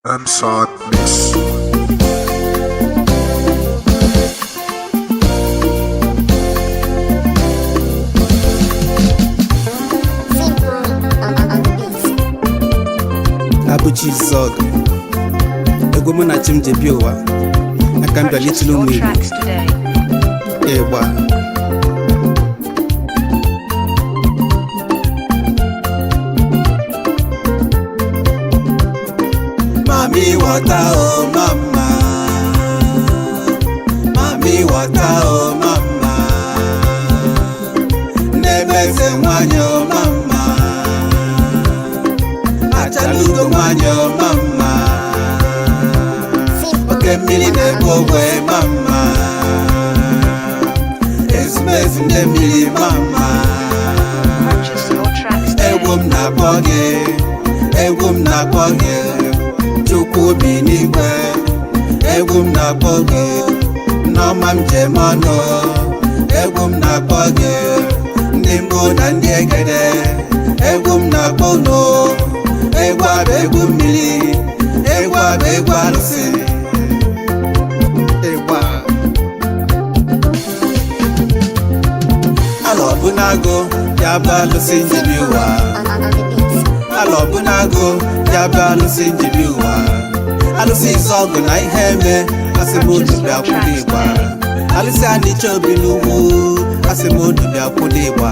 and sadness. Abuchi Izuogu Egwu mụ na chi m ji bịa ụwa aka m bịa little Mmiri Egwu Mami water oh mama, Mami water oh mama, Nebeze mwanyo mama, Achalugo mwanyo mama, Oke Mmiri nebogwe mama, Ezumezi Mmiri mama, Egwu m na-akpọ gị, egwu m na-akpọ gị Chukwu bi n'igwe, egwu m na-akpọ gị n'ọma m jem ọnụ, egwu m na-akpọ gị ndị mbụ na ndị egede, egwu m na-akpọ unu, egwu a bụ egwu mmiri, egwu a bụ egwu arụsị, egwu a ala ọbụnago ya bụ alụsị njibi ụwa, ala ọbụnago ya bụ alụsị njibi ụwa, alụsị Izuogu na ihe eme asị m unu bịa kwụrụ ịgba, alụsị Anicha obi n'ugwu asị m unu bịa kwụrụ ịgba,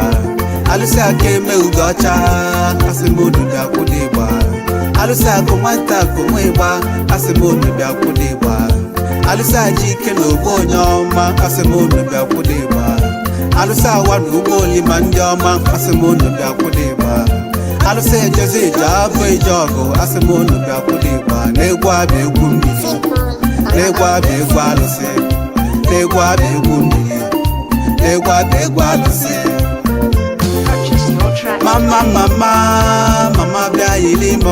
alụsị aka eme ugo ọcha asị m unu bịa kwụrụ ịgba, alụsị akụ nwata akụ nwa ịgba asị m unu bịa kwụrụ ịgba, alụsị aji ike na ogbo onye ọma asị m unu bịa kwụrụ ịgba, alụsị awa na ugbo olima ndị ọma asị m unu bịa kwụrụ ịgba, alụsị ejezi ije abụ ije ọgụ asị m unu bịa kwụrụ ịgba, na-egwu abụ egwu mmiri, na-egwu abụ egwu alụsị, na-egwu abụ egwu mmiri, na-egwu abụ egwu alụsị. Mama mama mama bịa yiri m,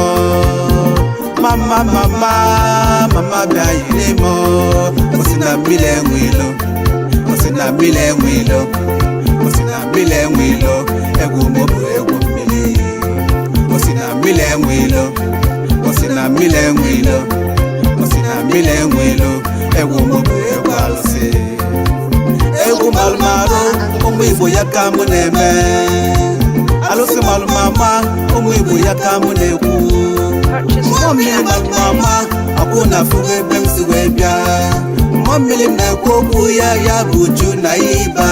mama mama mama bịa yiri m, osi na mmiri enwe ilo, osi na mmiri enwe ilo, osi na mmiri enwe ilo, egwu m bụ egwu mmiri, osi na mmiri enwe ilo, osi na mmiri enwe ilo, osi na mmiri enwe ilo, egwu m bụ egwu alụsị, egwu malụmarụ ụmụ Igbo ya ka mụ na-eme, alụsị malụmama ụmụ Igbo ya ka mụ na-ekwu, mmụọ mmiri malụmama akwụ na afụgo ebe m si wee bịa, mmụọ mmiri m na-ekwu okwu ya ya bụ uju na ịba,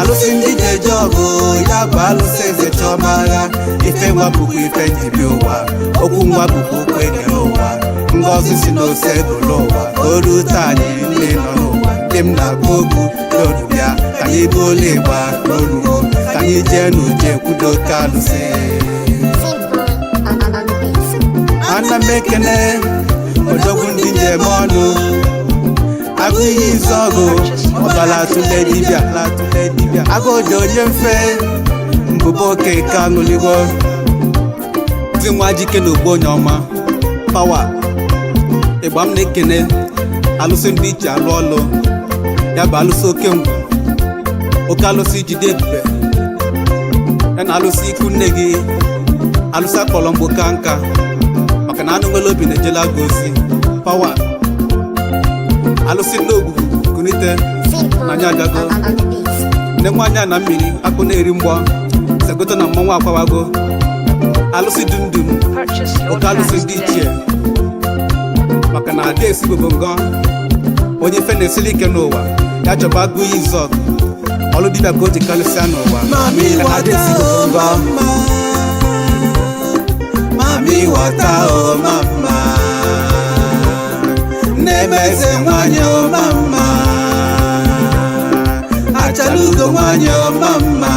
alụsị ndị na-eje ọgụ ya bụ alụsị eze chọma agha, ife nwa bụkwa ife njibi ụwa, okwu nwa bụkwa okwu ekele ụwa, ngọzi si n'ose bụrụ ụwa, olu taa anyị ndị nọ n'ụwa, ndị m na-akpọ okwu n'olu bịa ka anyị bụ ole ịgba n'olugo, ka anyị jee n'uje kwudo ka alụsị. Ana m ekene odogwu ndị njem ọnụ, agụ iyi Izuogu ọbala atụle dibịa, agụ dị onye mfe mbụba oke ka aṅụligo, dị nwa jike na ogbo onye ọma pawa, ịgba m na-ekene alụsị ndị iche alụ ọlụ, ya bụ alụsị oke ngwu, oke alụsị jide ebube, ya na alụsị ikwu nne gị, alụsị akpọrọ mgbo ka nka, maka na anụ nwere obi na-ejela gị ozi pawa, alụsị ndị ogwugwu kunite na anya agago, nne nwaanyị a na mmiri akpụ na-eri mgbọ segote na mmanwụ akwawago, alụsị dumdum oke alụsị ndị ichie, maka na ada esi bobo ngọ, onye fe na-esili ike n'ụwa ya chọba agụ iyi Izuogu, ọlụ dibịa ka o ji karịsịa n'ụwa, ada esi bobo ngọ, Mami water oh mama, Nebeze nwanyị oh mama, Achalugo nwanyị oh mama,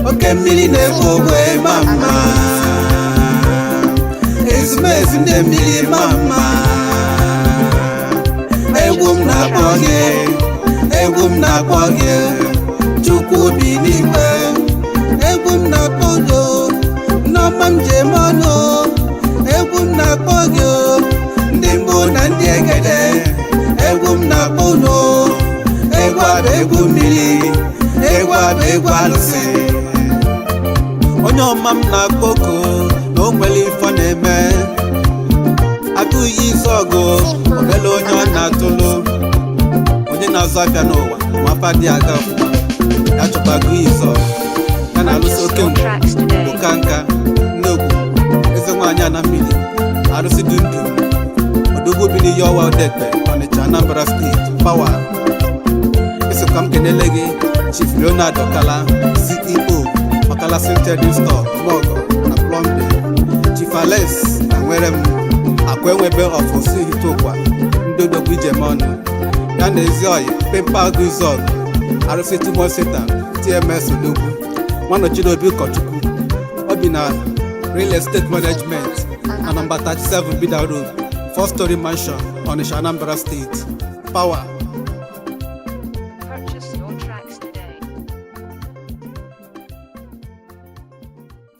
Oke Mmiri na-ebogwe mama, Ezumezi ndị mmiri mama, egwu m na-akpọ gị, egwu m na-akpọ gị, Chukwu bi n'igwe, egwu m na-akpọ gị n'ọma m jem ọnụ, egwu m na-akpọ gị ndị mbụ na ndị egede, egwu m na-akpọ unu, egwu a bụ egwu mmiri, egwu a bụ egwu alụsị, onye ọma m na-akpọ oku na o nwere ife na-eme, afịa n'ụwa ma afa dị aga ọfụma ya chọbago izo ya na-alụsị oke mgbe oka nka Nnegwu eze nwaanyị ana mmiri arụsị dị ndụ odogwu bi n'iyi ọwa Udegbi Ọnịcha Anambra steeti pawa esokwa m kenele gị Chief Leonard Okala CEO Okala Trading Store Mogo na Plumbing Chief Alex na nwere m akwa enwebe ọfọsi hitokwa ndị odogwu ijem ọnụ ya na ezi oyi Pempa Izuogu Arusi Satan TMS odogwu nwanọchiri obi ụkọchukwu ọ bi na Real Estate Management na nọmba 37 Bida Road 4-story mansion Onitsha Anambra State Power